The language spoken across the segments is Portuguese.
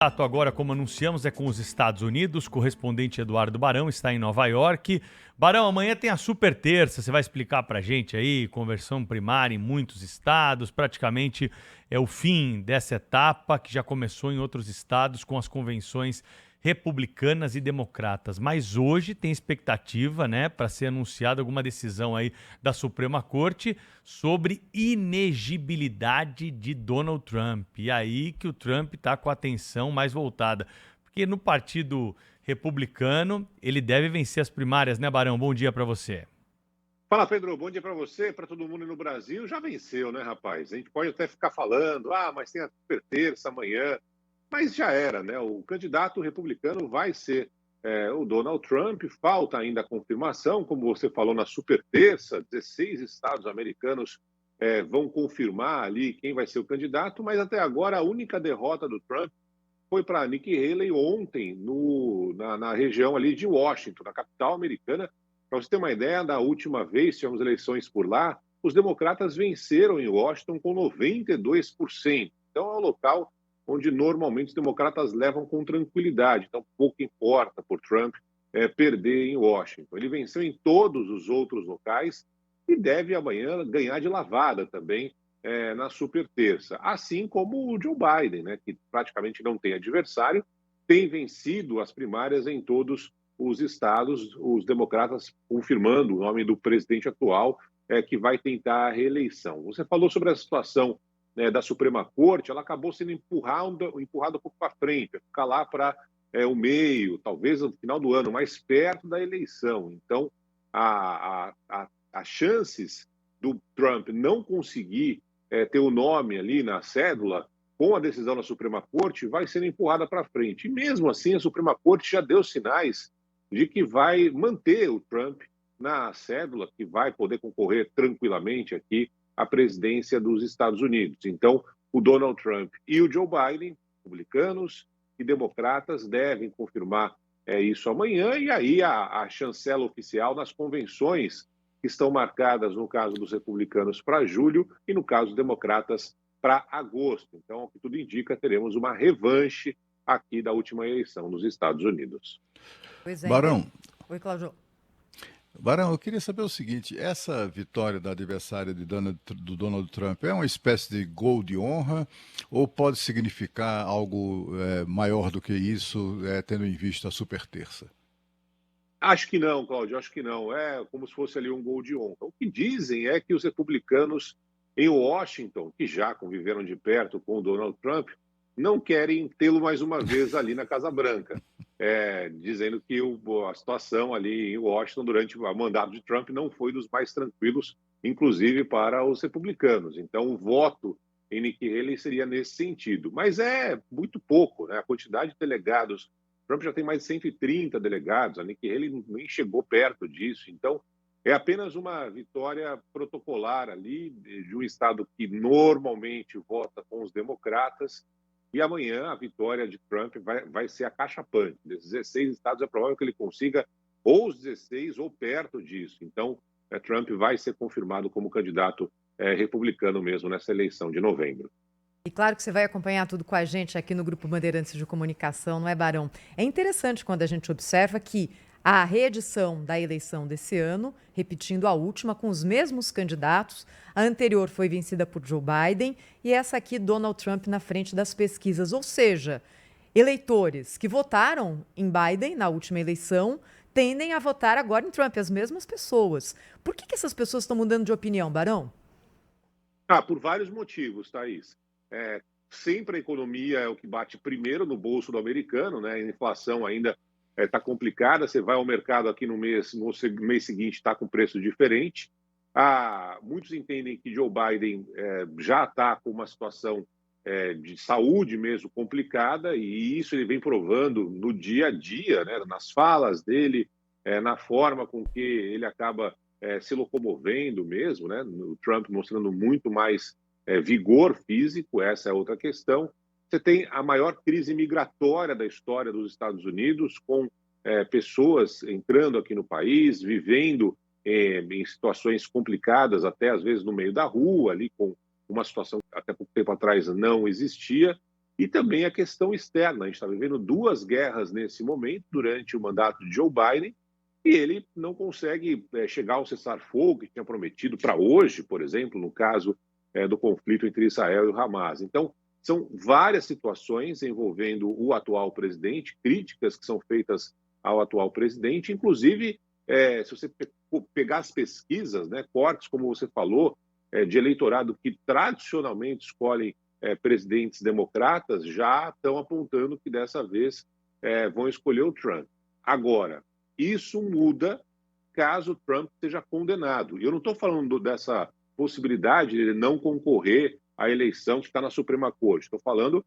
Agora, como anunciamos, é com os Estados Unidos. Correspondente Eduardo Barão está em Nova York. Barão, amanhã tem a super terça. Você vai explicar pra gente aí, conversão primária em muitos estados. Praticamente é o fim dessa etapa que já começou em outros estados com as convenções republicanas e democratas. Mas hoje tem expectativa, né, para ser anunciada alguma decisão aí da Suprema Corte sobre inegibilidade de Donald Trump. E aí que o Trump está com a atenção mais voltada. Porque no Partido Republicano ele deve vencer as primárias, né, Barão? Bom dia para você. Fala, Pedro. Bom dia para você, para todo mundo no Brasil. Já venceu, né, rapaz? A gente pode até ficar falando, mas tem a super terça amanhã. Mas já era, né? O candidato republicano vai ser o Donald Trump. Falta ainda a confirmação, como você falou na super terça, 16 estados americanos vão confirmar ali quem vai ser o candidato, mas até agora a única derrota do Trump foi para Nikki Haley ontem na região ali de Washington, na capital americana. Para você ter uma ideia, da última vez que tivemos eleições por lá, os democratas venceram em Washington com 92%. Então é um local onde normalmente os democratas levam com tranquilidade. Então, pouco importa por Trump perder em Washington. Ele venceu em todos os outros locais e deve amanhã ganhar de lavada também na super terça. Assim como o Joe Biden, né, que praticamente não tem adversário, tem vencido as primárias em todos os estados, os democratas confirmando o nome do presidente atual que vai tentar a reeleição. Você falou sobre a situação da Suprema Corte, ela acabou sendo empurrada um pouco para frente, ficar lá para o meio, talvez no final do ano, mais perto da eleição. Então, as chances do Trump não conseguir ter o nome ali na cédula, com a decisão da Suprema Corte, vai sendo empurrada para frente. E mesmo assim, a Suprema Corte já deu sinais de que vai manter o Trump na cédula, que vai poder concorrer tranquilamente aqui a presidência dos Estados Unidos. Então, o Donald Trump e o Joe Biden, republicanos e democratas, devem confirmar isso amanhã, e aí a chancela oficial nas convenções que estão marcadas, no caso dos republicanos, para julho e, no caso dos democratas, para agosto. Então, o que tudo indica, teremos uma revanche aqui da última eleição nos Estados Unidos. Pois é, Barão, Oi, Cláudio. Barão, eu queria saber o seguinte: essa vitória da adversária do Donald Trump é uma espécie de gol de honra ou pode significar algo maior do que isso, tendo em vista a super terça? Acho que não, Cláudio, acho que não. É como se fosse ali um gol de honra. O que dizem é que os republicanos em Washington, que já conviveram de perto com o Donald Trump, não querem tê-lo mais uma vez ali na Casa Branca, dizendo que a situação ali em Washington durante o mandato de Trump não foi dos mais tranquilos, inclusive para os republicanos. Então, o voto em Nikki Haley seria nesse sentido. Mas é muito pouco, né? A quantidade de delegados. Trump já tem mais de 130 delegados, a Nikki Haley nem chegou perto disso. Então, é apenas uma vitória protocolar ali de um estado que normalmente vota com os democratas. E amanhã a vitória de Trump vai ser acachapante. Desses 16 estados é provável que ele consiga ou os 16 ou perto disso. Então, Trump vai ser confirmado como candidato republicano mesmo nessa eleição de novembro. E claro que você vai acompanhar tudo com a gente aqui no Grupo Bandeirantes de Comunicação, não é, Barão? É interessante quando a gente observa que a reedição da eleição desse ano, repetindo a última, com os mesmos candidatos, a anterior foi vencida por Joe Biden e essa aqui, Donald Trump, na frente das pesquisas. Ou seja, eleitores que votaram em Biden na última eleição tendem a votar agora em Trump, as mesmas pessoas. Por que essas pessoas estão mudando de opinião, Barão? Por vários motivos, Thaís. Sempre a economia é o que bate primeiro no bolso do americano, né? A inflação ainda está complicada. Você vai ao mercado aqui no mês seguinte está com preço diferente. Muitos entendem que Joe Biden já está com uma situação de saúde mesmo complicada, e isso ele vem provando no dia a dia, né? Nas falas dele, na forma com que ele acaba se locomovendo mesmo, né? O Trump mostrando muito mais vigor físico, essa é outra questão. Você tem a maior crise migratória da história dos Estados Unidos, com pessoas entrando aqui no país, vivendo em situações complicadas, até às vezes no meio da rua, ali com uma situação que até pouco tempo atrás não existia. e também a questão externa. A gente está vivendo 2 guerras nesse momento, durante o mandato de Joe Biden, e ele não consegue chegar ao cessar-fogo que tinha prometido para hoje, por exemplo, no caso do conflito entre Israel e o Hamas. Então, são várias situações envolvendo o atual presidente, críticas que são feitas ao atual presidente, inclusive, se você pegar as pesquisas, né, cortes, como você falou, de eleitorado que tradicionalmente escolhem presidentes democratas, já estão apontando que dessa vez vão escolher o Trump. Agora, isso muda caso Trump seja condenado. E eu não estou falando dessa possibilidade de ele não concorrer à eleição que está na Suprema Corte. Estou falando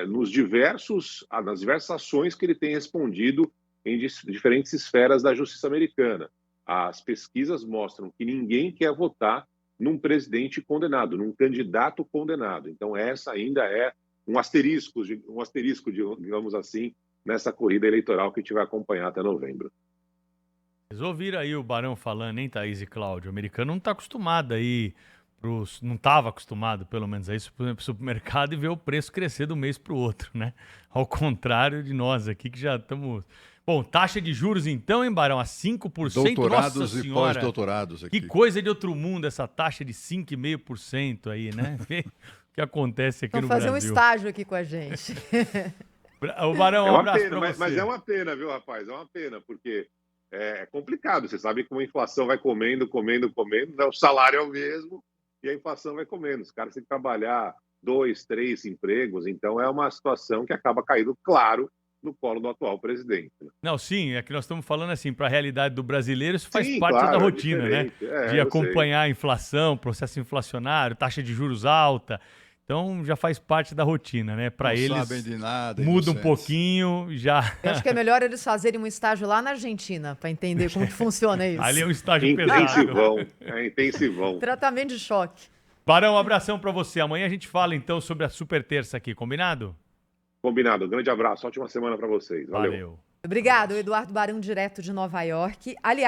nas diversas ações que ele tem respondido em diferentes esferas da justiça americana. As pesquisas mostram que ninguém quer votar num presidente condenado, num candidato condenado. Então, essa ainda é um asterisco, digamos assim, nessa corrida eleitoral que a gente vai acompanhar até novembro. Vocês ouviram aí o Barão falando, hein, Thaís e Cláudio? O americano não está acostumado aí, não estava acostumado, pelo menos, a isso para o supermercado e ver o preço crescer do mês para o outro, né? Ao contrário de nós aqui, que já estamos... Bom, taxa de juros então, hein, Barão? A 5%. Doutorados Nossa e senhora, pós-doutorados aqui. que coisa de outro mundo essa taxa de 5,5% aí, né? O que acontece aqui no Brasil. Vamos fazer um estágio aqui com a gente. O Barão, um abraço para você. Mas é uma pena, viu, rapaz? É uma pena, porque é complicado. Você sabe como a inflação vai comendo, né? O salário é o mesmo e a inflação vai comendo. Os caras têm que trabalhar 2, 3 empregos, então é uma situação que acaba caindo, claro, no colo do atual presidente. Né? Não, sim, é que nós estamos falando assim, para a realidade do brasileiro, isso faz parte claro, da rotina, né? De eu acompanhar a inflação, processo inflacionário, taxa de juros alta. Então já faz parte da rotina, né? Para eles sabem de nada, muda um inocentes. pouquinho, já. Eu acho que é melhor eles fazerem um estágio lá na Argentina, para entender como que funciona isso. Ali é um estágio pesado. Intensivão. Tratamento de choque. Barão, um abração para você. Amanhã a gente fala então sobre a super terça aqui, combinado? Combinado. Um grande abraço. Ótima semana para vocês. Valeu. Obrigado, Eduardo Barão, direto de Nova York. Aliás,